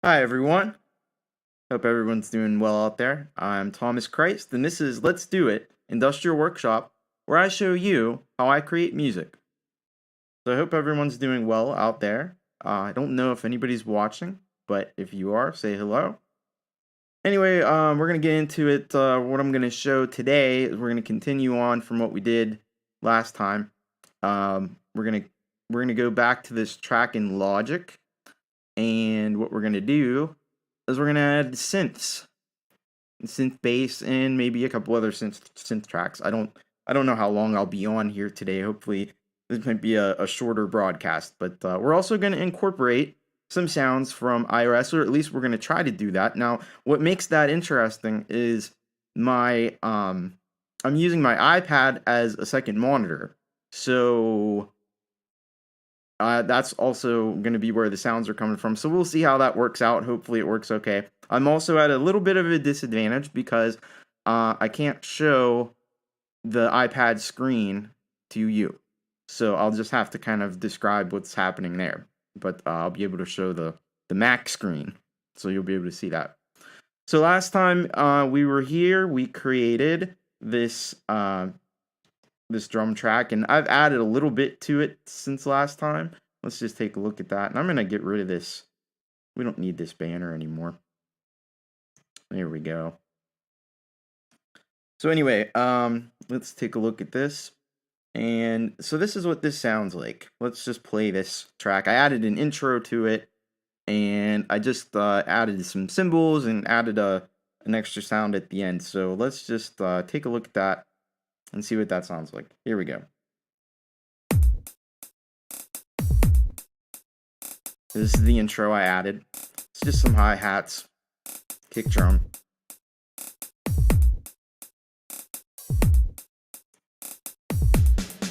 Hi everyone. Hope everyone's doing well out there. I'm Thomas Christ, and this is Let's Do It Industrial Workshop, where I show you how I create music. So I hope everyone's doing well out there. I don't know if anybody's watching, but if you are, say hello. Anyway, we're gonna get into it. What I'm gonna show today is we're gonna continue on from what we did last time. We're gonna go back to this track in Logic, and what we're gonna do is we're gonna add synths, synth bass, and maybe a couple other synth tracks. I don't know how long I'll be on here today. Hopefully, this might be a shorter broadcast, but we're also gonna incorporate some sounds from iOS, or at least we're gonna try to do that. Now, what makes that interesting is my I'm using my iPad as a second monitor, so that's also going to be where the sounds are coming from. So we'll see how that works out. Hopefully it works okay. I'm also at a little bit of a disadvantage because I can't show the iPad screen to you. So I'll just have to kind of describe what's happening there. But I'll be able to show the Mac screen. So you'll be able to see that. So last time we were here, we created this this drum track, and I've added a little bit to it since last time. Let's just take a look at that, and I'm gonna get rid of this. We don't need this banner anymore. There we go. So anyway, let's take a look at this. And so this is what this sounds like. Let's just play this track. I added an intro to it, and I just added some cymbals and added an extra sound at the end. So let's just take a look at that and see what that sounds like. Here we go. This is the intro I added. It's just some hi-hats, kick drum.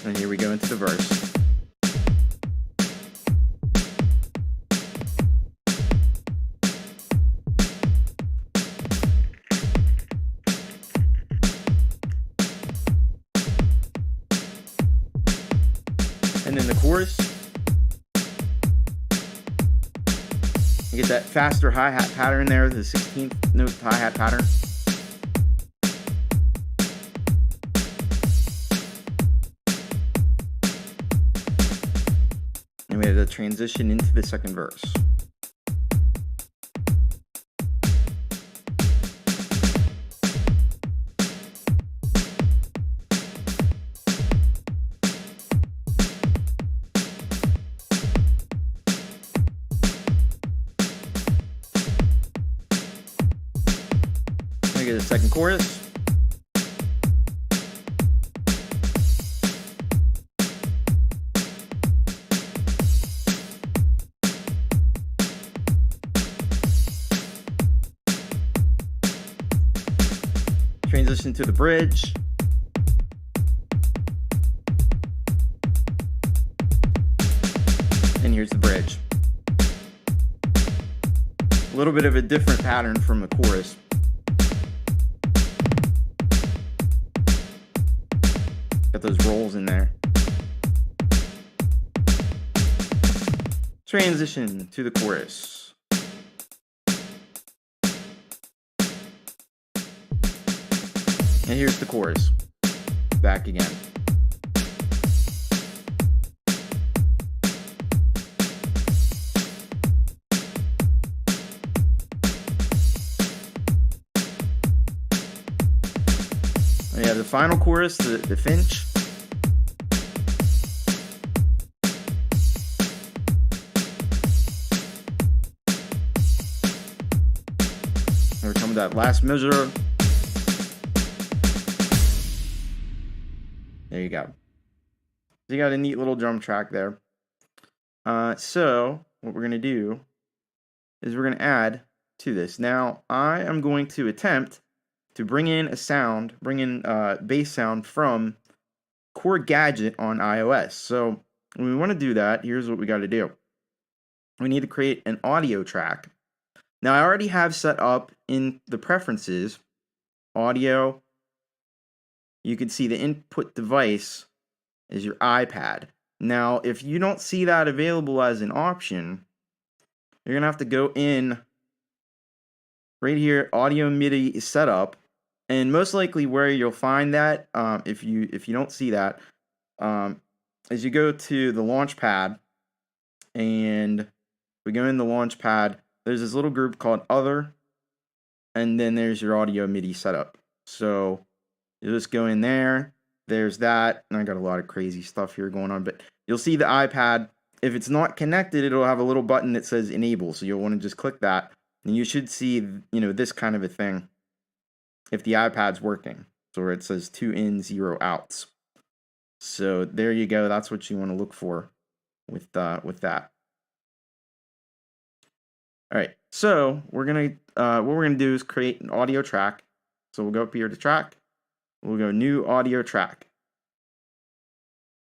And here we go into the verse. And then the chorus. You get that faster hi-hat pattern there, the 16th note hi-hat pattern. And we have the transition into the second verse. Get the second chorus. Transition to the bridge. And here's the bridge. A little bit of a different pattern from the chorus. Got those rolls in there. Transition to the chorus. And here's the chorus. Back again. And you have the final chorus, the Finch. Here comes that last measure. There you go. So you got a neat little drum track there. So what we're gonna do is we're gonna add to this. Now I am going to attempt to bring in bass sound from Core Gadget on iOS. So when we want to do that, here's what we got to do. We need to create an audio track. Now I already have set up in the preferences, audio. You can see the input device is your iPad. Now, if you don't see that available as an option, you're going to have to go in right here, audio MIDI is set up, and most likely where you'll find that, if you don't see that, as you go to the launch pad, and we go in the launch pad, there's this little group called Other, and then there's your audio MIDI setup. So you just go in there. There's that, and I got a lot of crazy stuff here going on, but you'll see the iPad. If it's not connected, it'll have a little button that says Enable, so you'll want to just click that, and you should see, this kind of a thing if the iPad's working. So where it says 2 in, 0 outs. So there you go. That's what you want to look for with that. All right. So what we're gonna do is create an audio track. So we'll go up here to track. We'll go new audio track.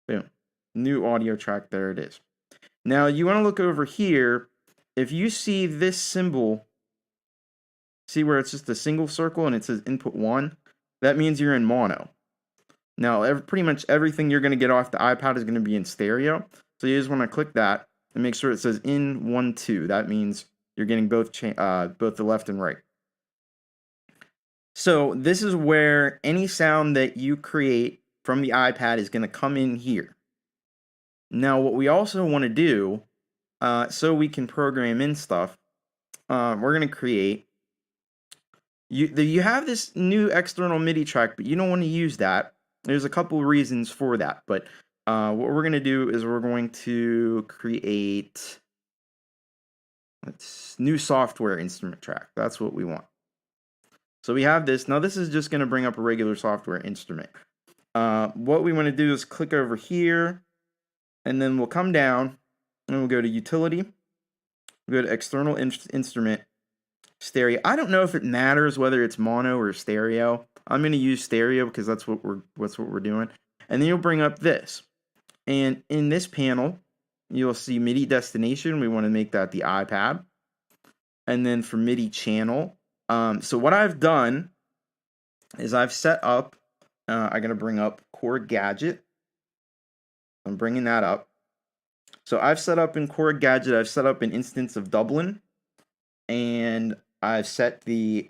Boom. New audio track. There it is. Now you want to look over here. If you see this symbol, see where it's just a single circle and it says input 1, that means you're in mono. Now pretty much everything you're going to get off the iPad is going to be in stereo. So you just want to click that and make sure it says in 1 2. That means you're getting both the left and right. So this is where any sound that you create from the iPad is going to come in here. Now what we also want to do, so we can program in stuff, we're going to create, you have this new external MIDI track, but you don't want to use that. There's a couple reasons for that, but what we're going to do is we're going to create new software instrument track. That's what we want. So we have this. Now this is just going to bring up a regular software instrument. What we want to do is click over here, and then we'll come down, and we'll go to Utility. We'll go to External Instrument, Stereo. I don't know if it matters whether it's mono or stereo. I'm going to use stereo because that's what we're doing. And then you'll bring up this. And in this panel, you'll see MIDI destination. We want to make that the iPad. And then for MIDI channel, so what I've done is I've set up, I'm going to bring up Chord Gadget. I'm bringing that up. So I've set up in Chord Gadget, I've set up an instance of Dublin. And I've set the,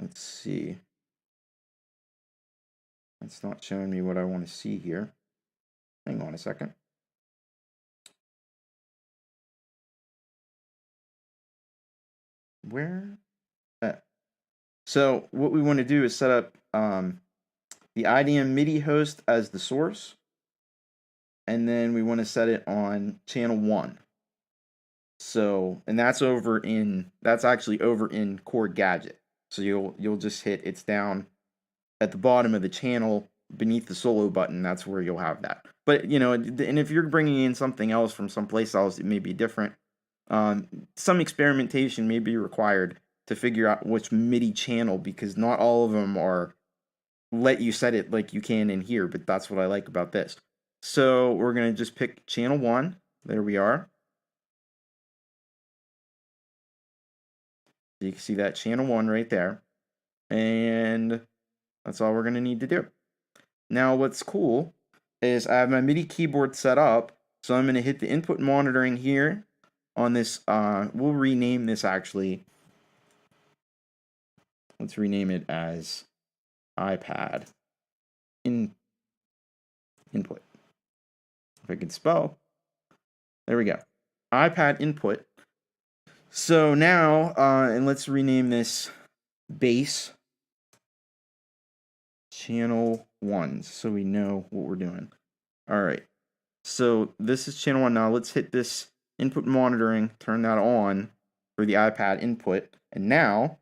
let's see. It's not showing me what I want to see here. Hang on a second. Where? So what we want to do is set up the IDM MIDI host as the source. And then we want to set it on channel 1. So, and that's actually over in Chord Gadget. So you'll just hit, it's down at the bottom of the channel beneath the solo button. That's where you'll have that. But, and if you're bringing in something else from someplace else, it may be different. Some experimentation may be required to figure out which MIDI channel, because not all of them let you set it like you can in here, but that's what I like about this. So we're going to just pick channel 1. There we are. You can see that channel 1 right there. And that's all we're going to need to do. Now what's cool is I have my MIDI keyboard set up. So I'm going to hit the input monitoring here on this. We'll rename this actually. Let's rename it as iPad input. If I could spell. There we go. iPad input. So now, and let's rename this bass channel 1 so we know what we're doing. All right. So this is channel 1 now. Let's hit this input monitoring, turn that on for the iPad input. And now,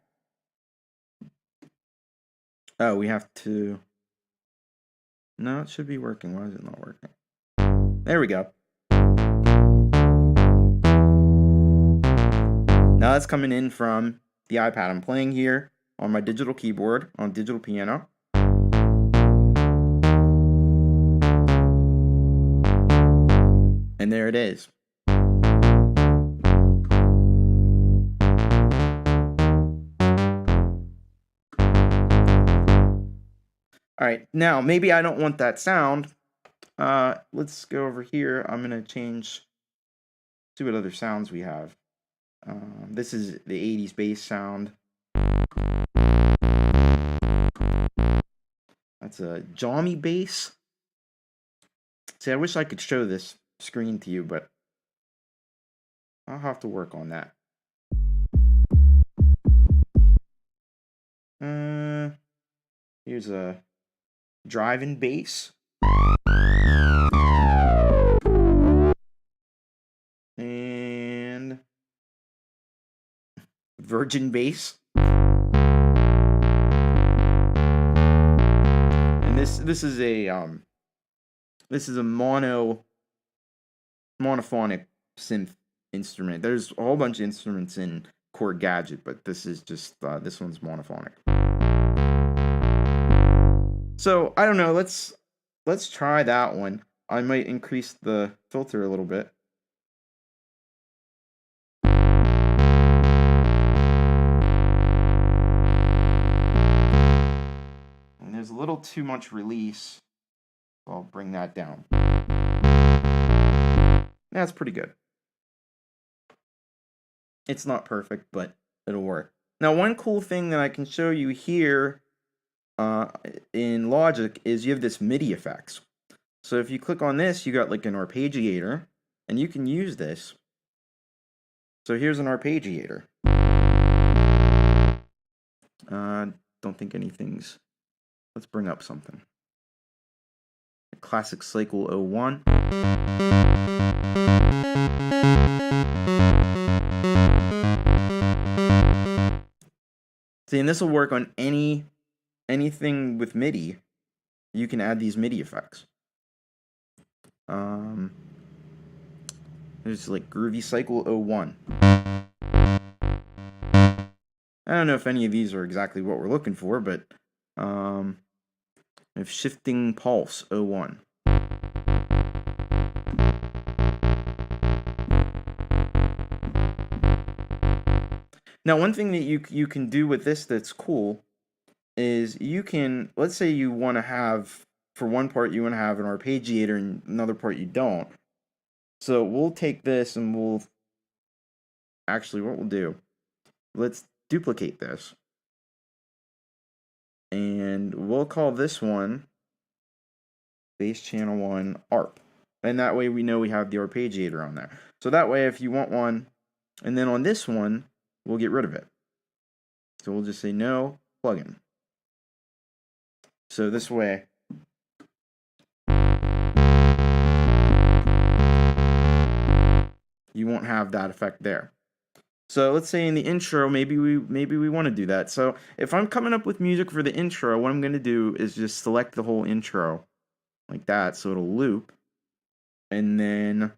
we have to, no, it should be working. Why is it not working? There we go. Now that's coming in from the iPad. I'm playing here on my digital keyboard, on digital piano. And there it is. All right, now maybe I don't want that sound. Let's go over here. I'm going to see what other sounds we have. This is the 80s bass sound. That's a Jami bass. See, I wish I could show this screen to you, but I'll have to work on that. Here's a driving bass. And virgin bass. And this is a monophonic synth instrument. There's a whole bunch of instruments in Chord Gadget, but this is just this one's monophonic. So I don't know. Let's try that one. I might increase the filter a little bit. And there's a little too much release. So I'll bring that down. That's pretty good. It's not perfect, but it'll work. Now, one cool thing that I can show you here in Logic is you have this MIDI effects. So if you click on this, you got like an arpeggiator, and you can use this. So here's an arpeggiator. Don't think anything's... Let's bring up something. A classic cycle 01. See, and this will work on anything with MIDI. You can add these MIDI effects. There's like Groovy Cycle 01. I don't know if any of these are exactly what we're looking for, but if Shifting Pulse 01. Now, one thing that you can do with this that's cool is you can, let's say you want to have, for one part you want to have an arpeggiator and another part you don't. So we'll take this and we'll, actually what we'll do, let's duplicate this. And we'll call this one bass channel 1 ARP. And that way we know we have the arpeggiator on there. So that way if you want one, and then on this one, we'll get rid of it. So we'll just say no plugin. So this way, you won't have that effect there. So let's say in the intro, maybe we want to do that. So if I'm coming up with music for the intro, what I'm going to do is just select the whole intro like that, so it'll loop. And then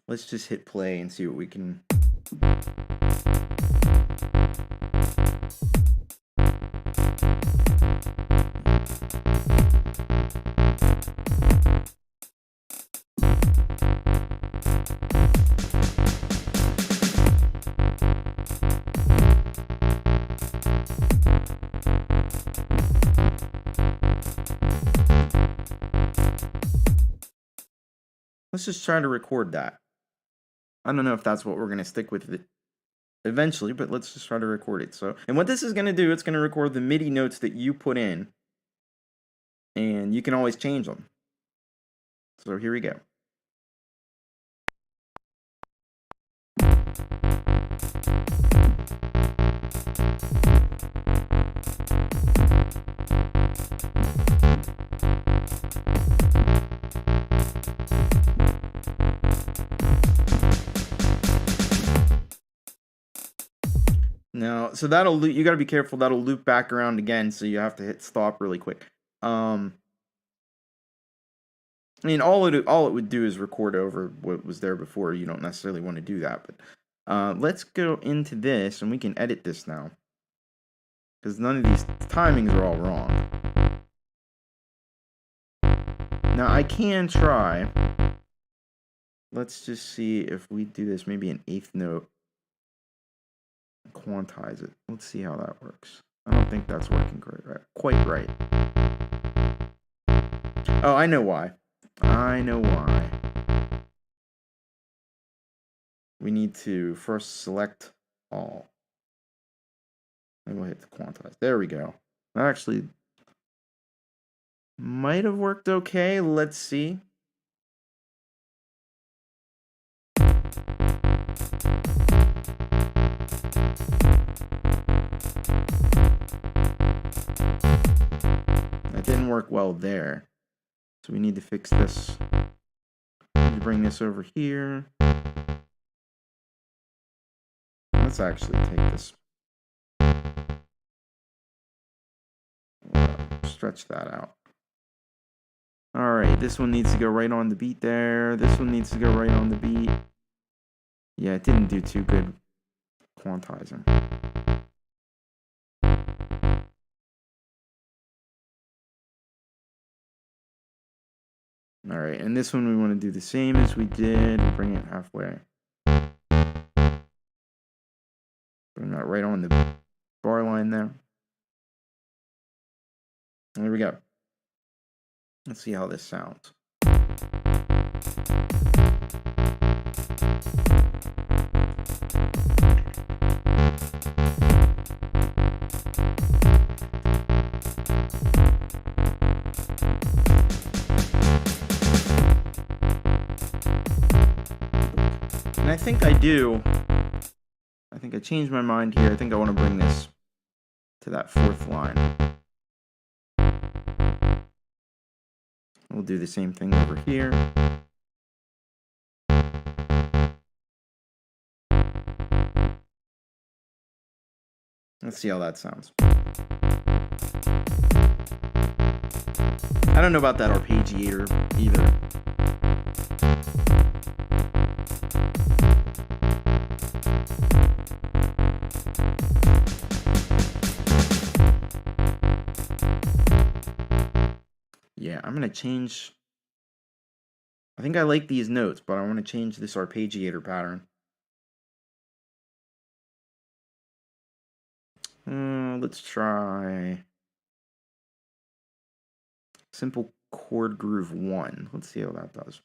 let's just hit play and see what we can... Let's just try to record that. I don't know if that's what we're going to stick with eventually, but let's just try to record it. So, and what this is going to do, it's going to record the MIDI notes that you put in, and you can always change them. So here we go. Now, so that'll loop, you got to be careful, that'll loop back around again, so you have to hit stop really quick. I mean, all it would do is record over what was there before. You don't necessarily want to do that, but let's go into this, and we can edit this now. Because none of these timings are all wrong. Now, I can try. Let's just see if we do this, maybe an eighth note. Quantize it. Let's see how that works. I don't think that's working quite right. Oh, I know why. I know why. we need to first select all. And we'll hit the quantize. There we go. That actually might have worked okay. Let's see. That didn't work well there. So we need to fix this. We need to bring this over here. Let's actually take this. Stretch that out. Alright, this one needs to go right on the beat there. This one needs to go right on the beat. Yeah, it didn't do too good quantizing. Alright, and this one we want to do the same as we did. Bring it halfway. Bring that right on the bar line there. There we go. Let's see how this sounds. And I think I do. I think I changed my mind here. I think I want to bring this to that fourth line. We'll do the same thing over here. Let's see how that sounds. I don't know about that arpeggiator either. Yeah, I'm going to change. I think I like these notes, but I want to change this arpeggiator pattern. Let's try simple chord groove 1. Let's see how that does.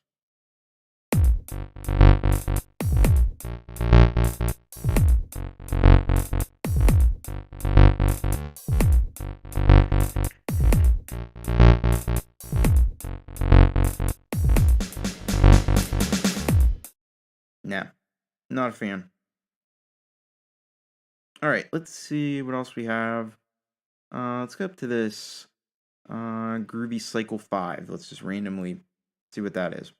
Nah, not a fan. Alright, let's see what else we have. Let's go up to this groovy cycle 5. Let's just randomly see what that is.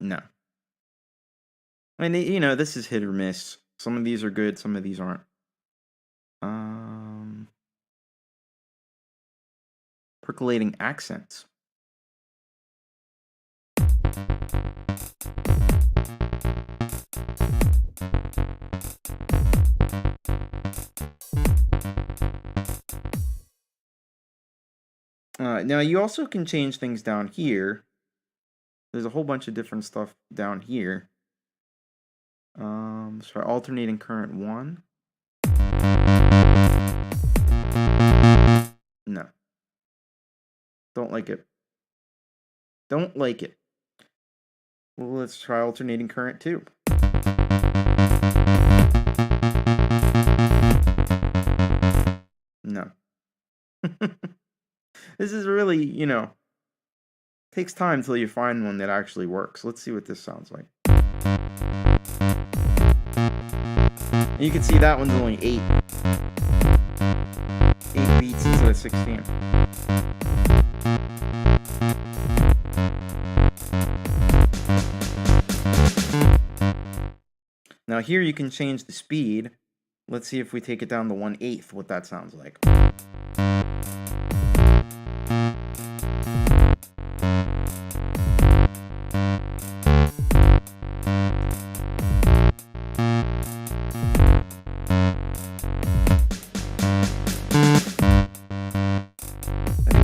No. I mean, you know, this is hit or miss. Some of these are good, some of these aren't. Percolating accents. Now, you also can change things down here. There's a whole bunch of different stuff down here. Let's try alternating current 1. No. Don't like it. Don't like it. Well, let's try alternating current 2. No. This is really, you know, takes time till you find one that actually works. Let's see what this sounds like. And you can see that one's only 8 beats instead of 16. Now here you can change the speed. Let's see if we take it down to 1/8, what that sounds like.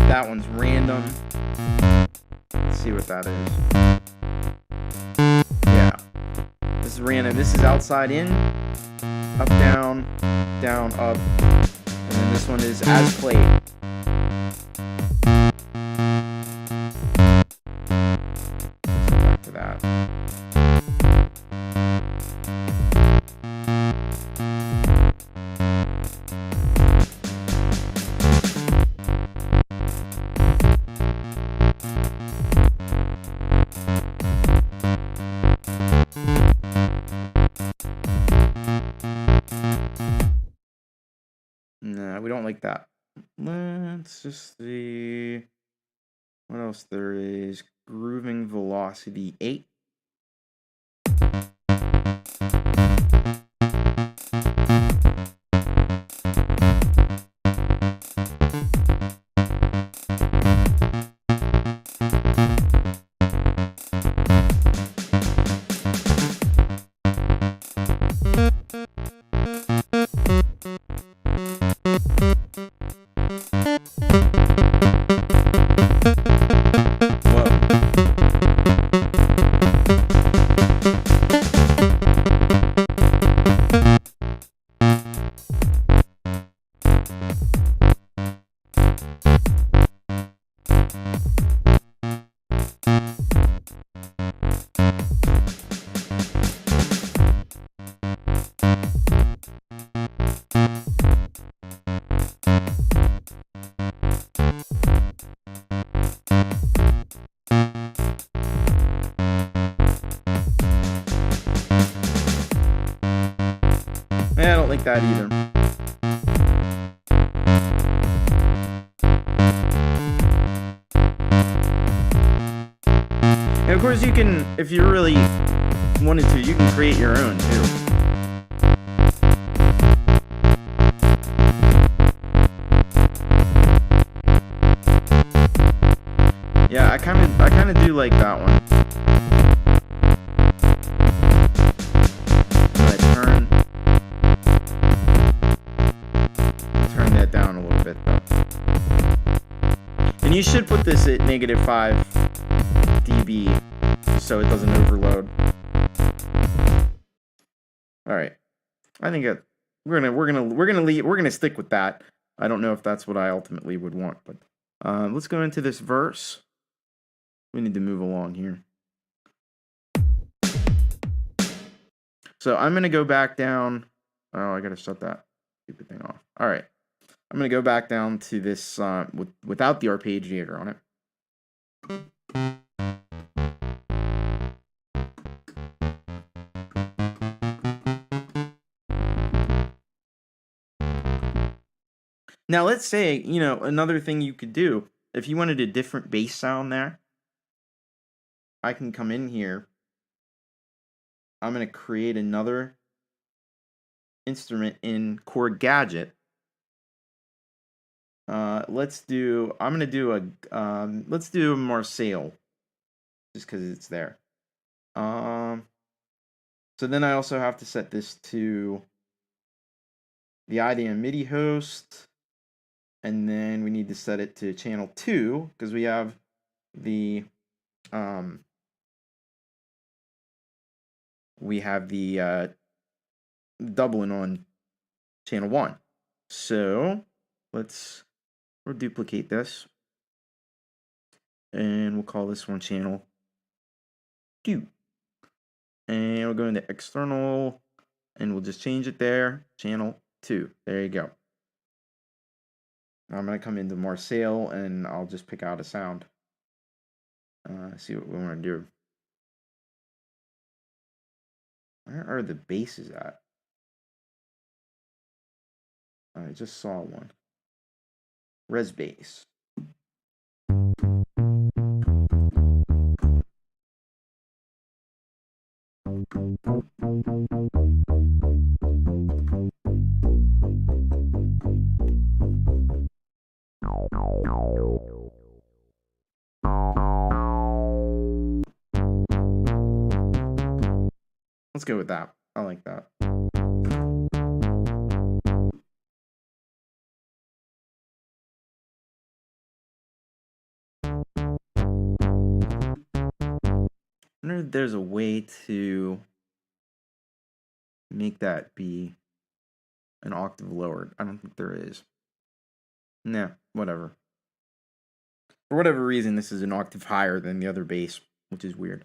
That one's random. Let's see what that is. Yeah. This is random. This is outside in, up, down, up. And then this one is as played. Let's go back to that. like that. Let's just see what else there is. Grooving velocity 8. I don't like that either. And of course you can, if you really wanted to, you can create your own too. Yeah, I kind of do like that one. Turn that down a little bit though. And you should put this at -5 dB so it doesn't overload. All right, I think we're gonna stick with that. I don't know if that's what I ultimately would want, but let's go into this verse. We need to move along here. So I'm gonna go back down. Oh, I gotta shut that stupid thing off. All right, I'm gonna go back down to this without the arpeggiator on it. Now, let's say, another thing you could do, if you wanted a different bass sound there, I can come in here. I'm going to create another instrument in Chord Gadget. Let's do a Marseille, just because it's there. So then I also have to set this to the IDM MIDI host. And then we need to set it to channel 2 because we have the Dublin on channel 1. So we'll duplicate this, and we'll call this one channel 2. And we'll go into external, and we'll just change it there, channel 2. There you go. I'm going to come into Marseille, and I'll just pick out a sound. See what we want to do. Where are the basses at? I just saw one. Res bass. Let's go with that. I like that. I wonder if there's a way to make that be an octave lower. I don't think there is. Nah, whatever. For whatever reason, this is an octave higher than the other bass, which is weird.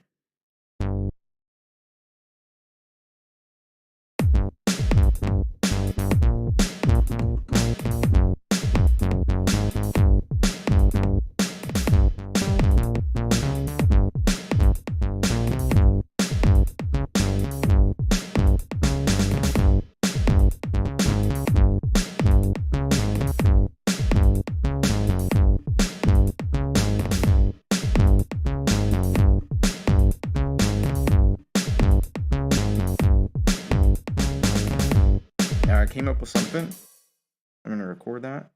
came up with something. I'm gonna record that.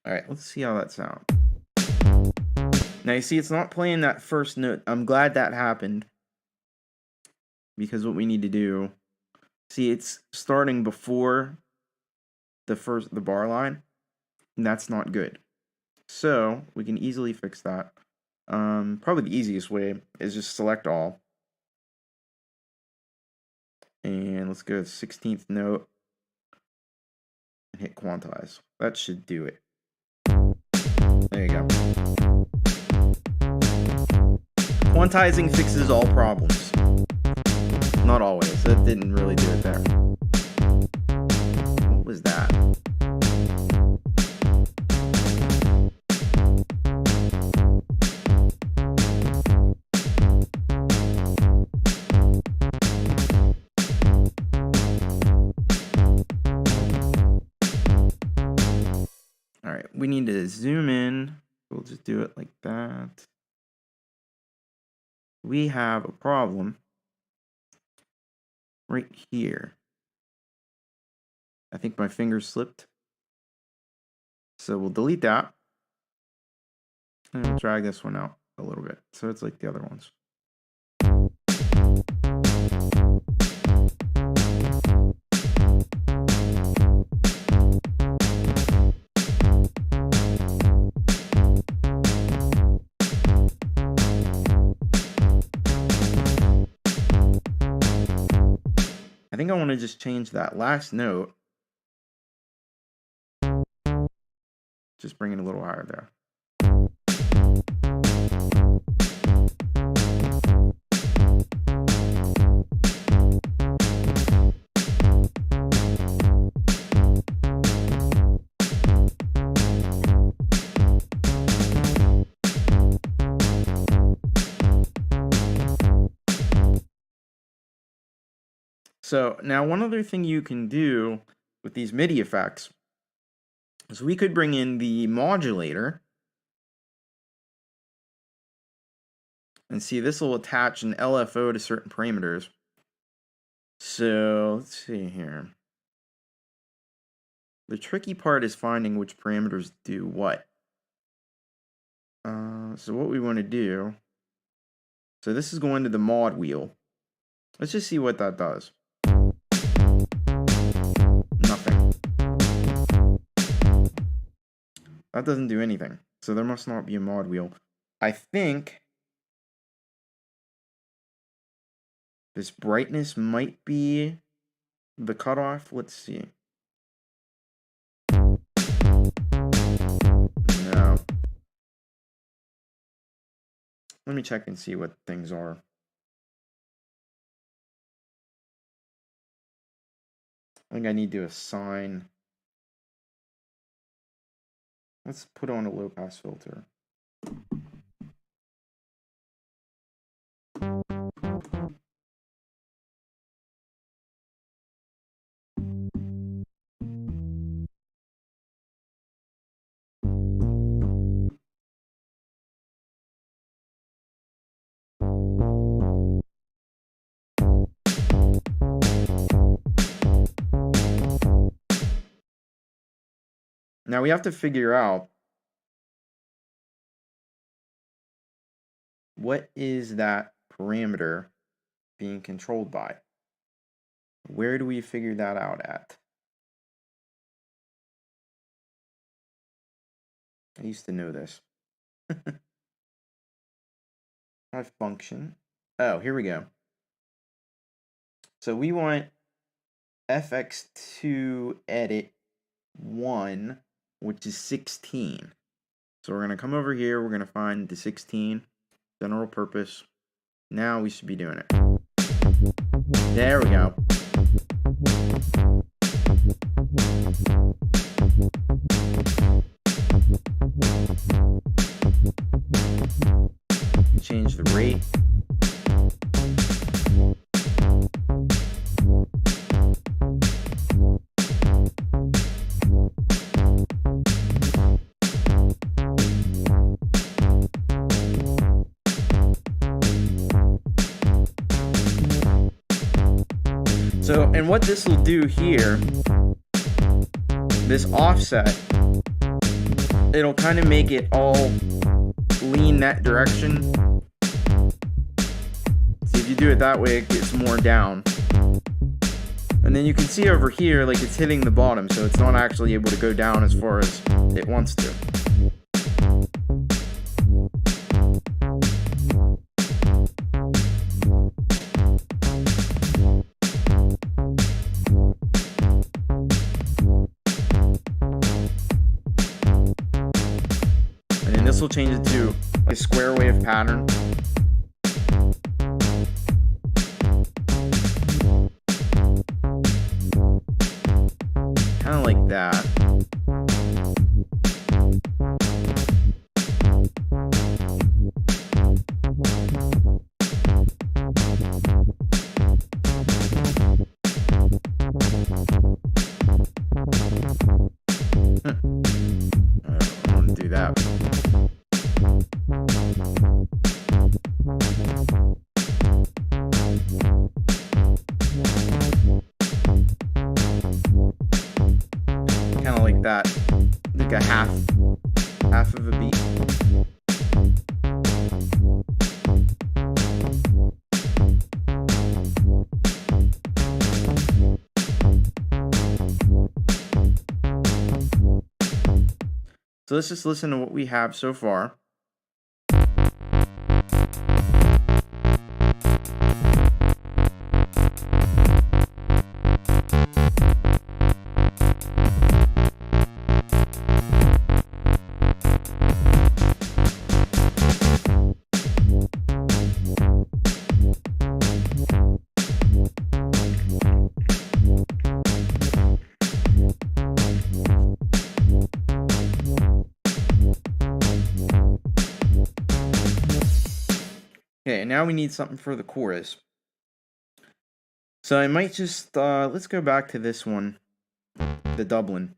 All right, let's see how that sounds. Now you see it's not playing that first note. I'm glad that happened. Because what we need to do, see, it's starting before the bar line, and that's not good. So we can easily fix that. Probably the easiest way is just select all. And let's go to the 16th note and hit quantize. That should do it. There you go. Quantizing fixes all problems. Not always. That didn't really do it there. What was that? All right, we need to zoom in. We'll just do it like that. We have a problem right here. I think my finger slipped. So we'll delete that. And we'll drag this one out a little bit. So it's like the other ones. I think I want to just change that last note. Just bring it a little higher there. So now one other thing you can do with these MIDI effects is we could bring in the modulator. And see, this will attach an LFO to certain parameters. So let's see here. The tricky part is finding which parameters do what. So what we want to do, so this is going to the mod wheel. Let's just see what that does. Nothing. That doesn't do anything. So there must not be a mod wheel. I think this brightness might be the cutoff. Let's see. No. Let me check and see what things are. I think I need to assign. Let's put on a low pass filter. Now we have to figure out what is that parameter being controlled by. Where do we figure that out at? I used to know this. My function. Oh, here we go. So we want fx2 edit 1, which is 16. So we're going to come over here. We're going to find the 16, general purpose. Now we should be doing it. There we go. Change the rate. So, and what this will do here, this offset, it'll kind of make it all lean that direction. See, if you do it that way, it gets more down. And then you can see over here, like it's hitting the bottom, so it's not actually able to go down as far as it wants to. And then this will change it to a square wave pattern. Kind of like that. I don't want to do that. Kind of like that, like a half of a beat. So let's just listen to what we have so far. Okay, now we need something for the chorus. So I might just, let's go back to this one, the Dublin.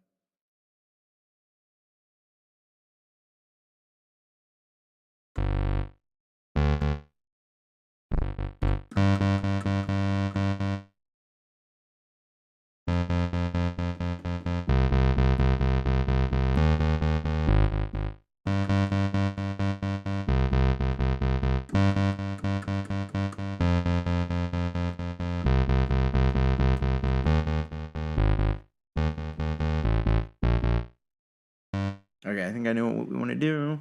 Okay, I think I know what we want to do.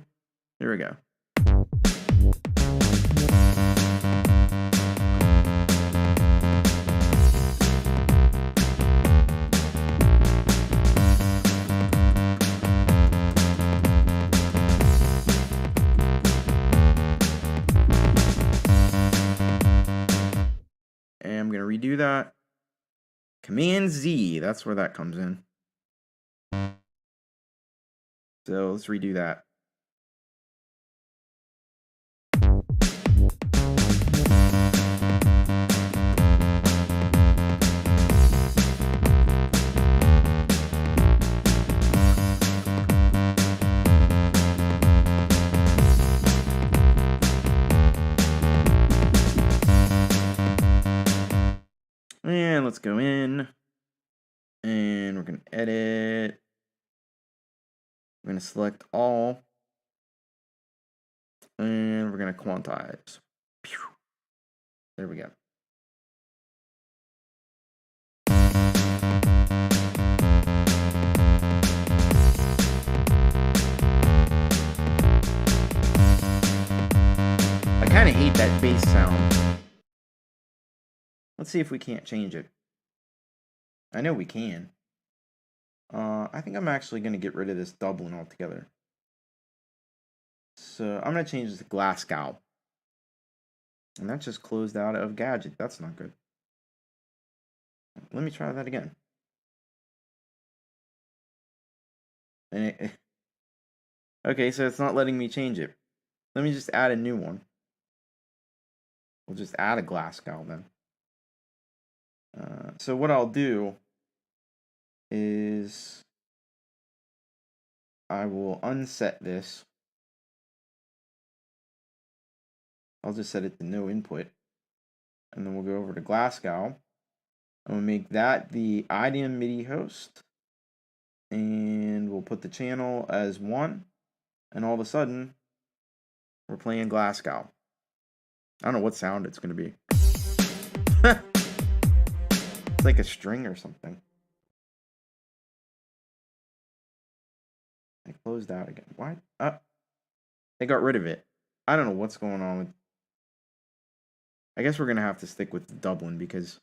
There we go. And I'm going to redo that. Command Z, that's where that comes in. So let's redo that. And let's go in. And we're going to edit. We're going to select all. And we're going to quantize. Pew. There we go. I kind of hate that bass sound. Let's see if we can't change it. I know we can. I think I'm actually going to get rid of this Dublin altogether. So I'm going to change this to Glasgow. And that's just closed out of Gadget. That's not good. Let me try that again. And okay, so it's not letting me change it. Let me just add a new one. We'll just add a Glasgow then. So what I'll do is I will unset this. I'll just set it to no input. And then we'll go over to Glasgow. I'm going to make that the IDM MIDI host. And we'll put the channel as 1. And all of a sudden, we're playing Glasgow. I don't know what sound it's going to be. It's like a string or something. I closed out again. Why? They got rid of it. I don't know what's going on with... I guess we're going to have to stick with Dublin because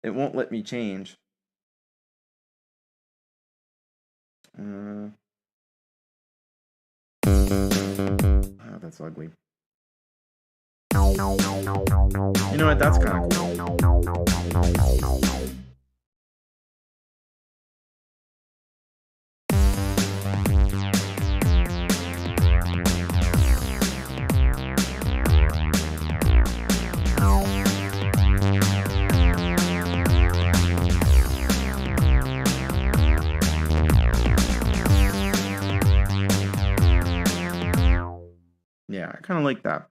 it won't let me change. Oh, that's ugly. You know what? That's kind of cool. Yeah, I kind of like that.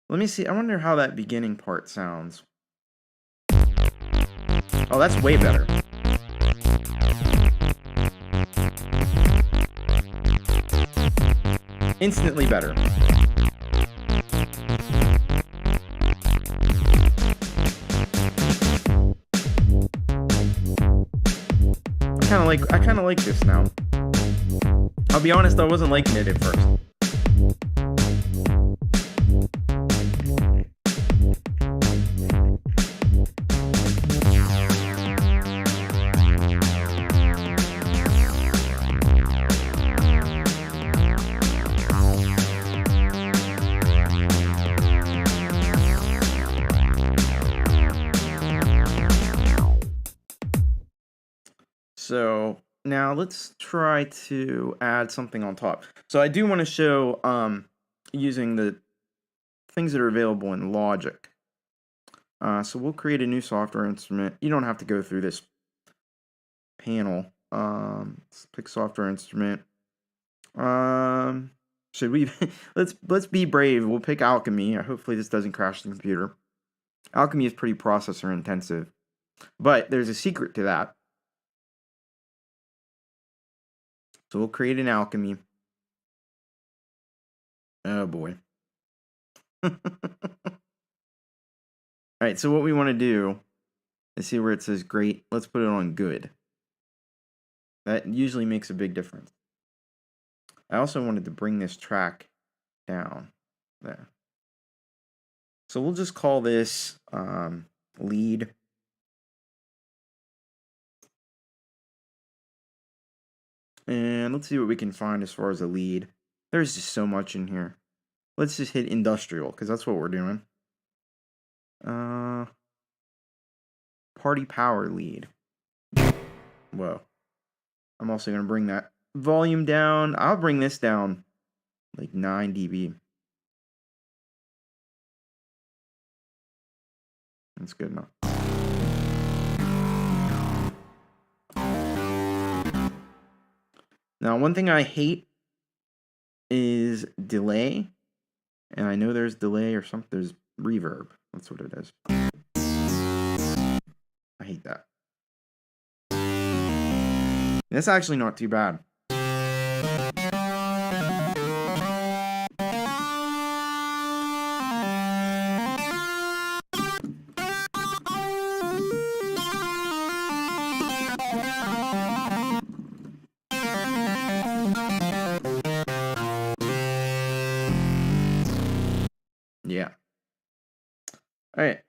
Let me see. I wonder how that beginning part sounds. Oh, that's way better. Instantly better. I kind of like this now. I'll be honest, I wasn't liking it at first. So now let's try to add something on top. So I do want to show using the things that are available in Logic. So we'll create a new software instrument. You don't have to go through this panel. Let's pick software instrument. Should we let's be brave. We'll pick Alchemy. Hopefully this doesn't crash the computer. Alchemy is pretty processor intensive, but there's a secret to that. So we'll create an Alchemy. Oh boy. Alright, so what we want to do is see where it says great. Let's put it on good. That usually makes a big difference. I also wanted to bring this track down there. So we'll just call this lead. And let's see what we can find as far as a lead. There's just so much in here. Let's just hit industrial, because that's what we're doing. Party power lead. Whoa. I'm also going to bring that volume down. I'll bring this down like 9 dB. That's good enough. Now, one thing I hate is delay. And I know there's delay or something. There's reverb. That's what it is. I hate that. That's actually not too bad. Yeah. All right.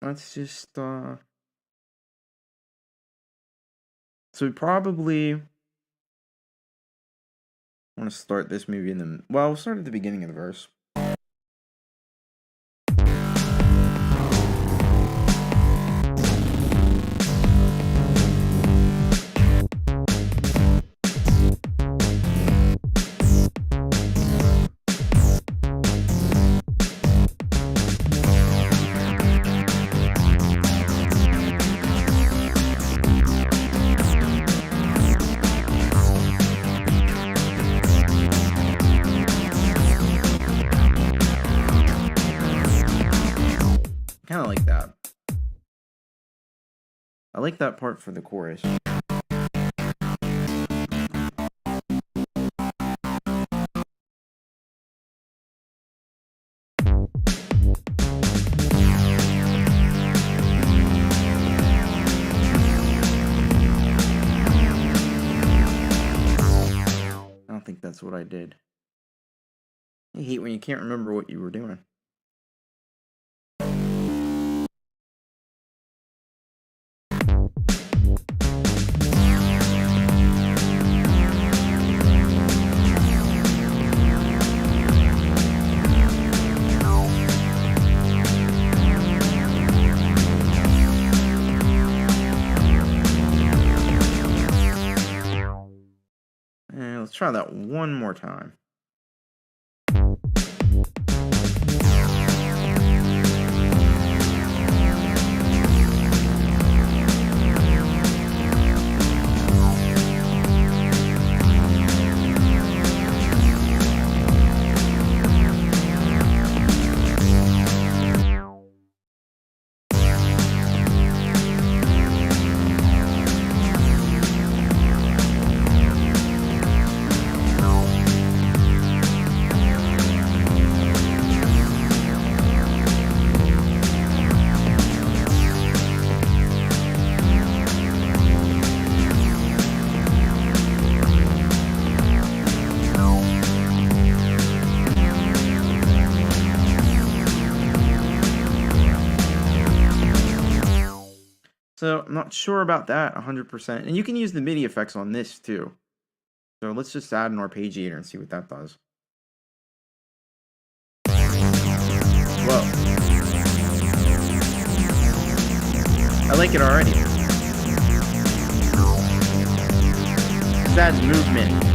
Let's just so we probably want to start this maybe in the we'll start at the beginning of the verse. like that part for the chorus. I don't think that's what I did. I hate when you can't remember what you were doing. And let's try that one more time. So I'm not sure about that 100%. And you can use the MIDI effects on this too. So let's just add an arpeggiator and see what that does. Whoa. I like it already. That movement.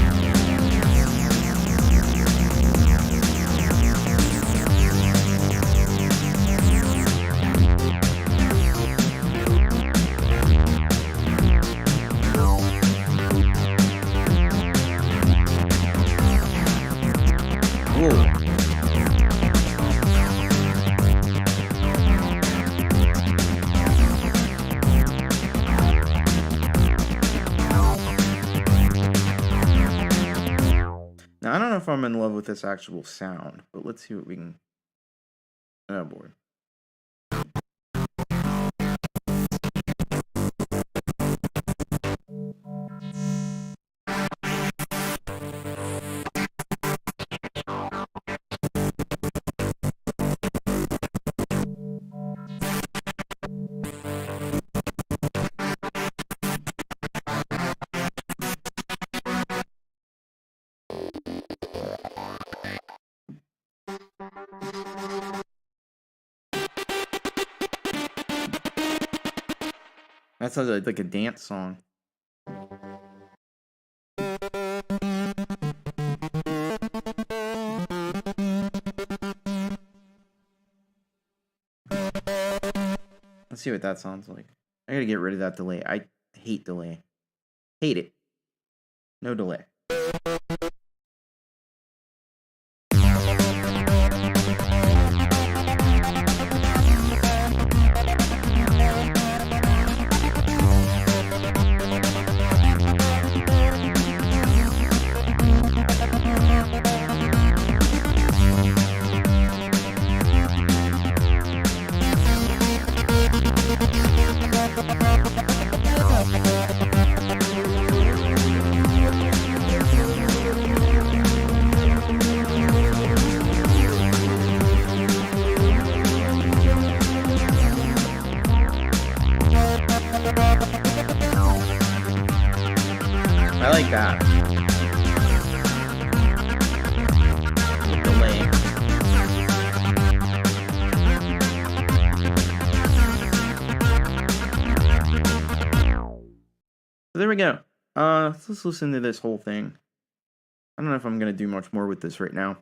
Now, I don't know if I'm in love with this actual sound, but let's see what we can... Oh, boy. That sounds like a dance song. Let's see what that sounds like. I gotta get rid of that delay. I hate delay. Hate it. No delay. I like that. Delay. So there we go. Let's listen to this whole thing. I don't know if I'm gonna do much more with this right now.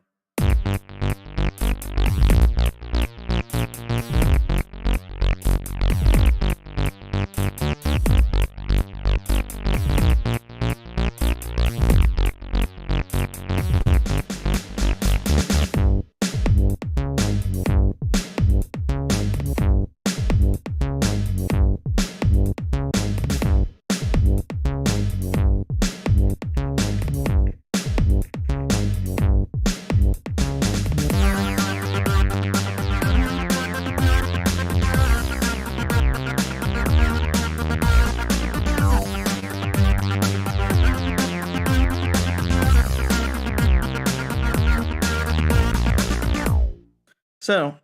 So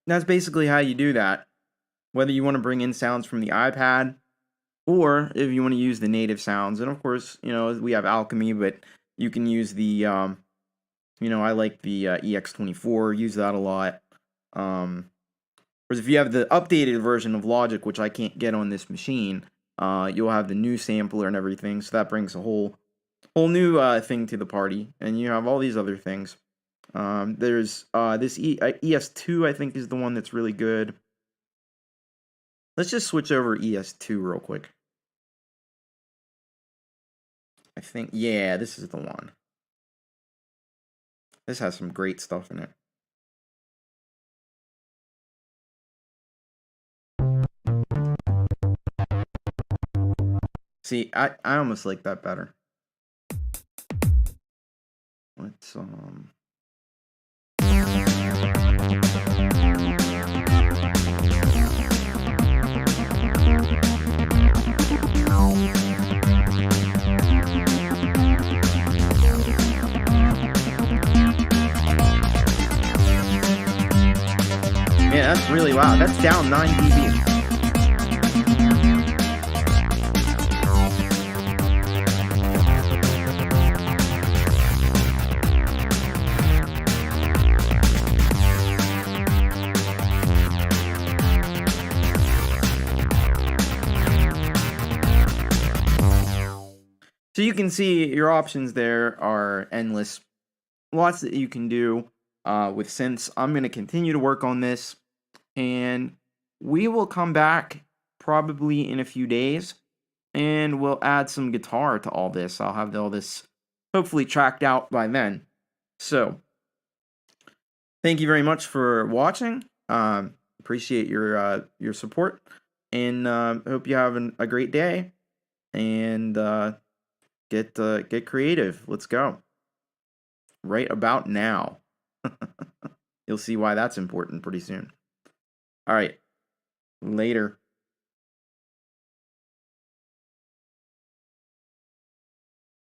that's basically how you do that. Whether you want to bring in sounds from the iPad, or if you want to use the native sounds. And of course, we have Alchemy, but you can use the, I like the EX24, use that a lot. Whereas if you have the updated version of Logic, which I can't get on this machine, you'll have the new sampler and everything, so that brings a whole new thing to the party, and you have all these other things. There's this ES2, I think, is the one that's really good. Let's just switch over ES2 real quick. I think, yeah, this is the one. This has some great stuff in it. See, I almost like that better. Let's yeah, that's really loud. That's down 9 dB. So you can see your options there are endless. Lots that you can do with synths. I'm going to continue to work on this, and we will come back probably in a few days, and we'll add some guitar to all this. I'll have all this hopefully tracked out by then. So, thank you very much for watching. Appreciate your support, and hope you have a great day, and get creative. Let's go. Right about now. You'll see why that's important pretty soon. All right. Later.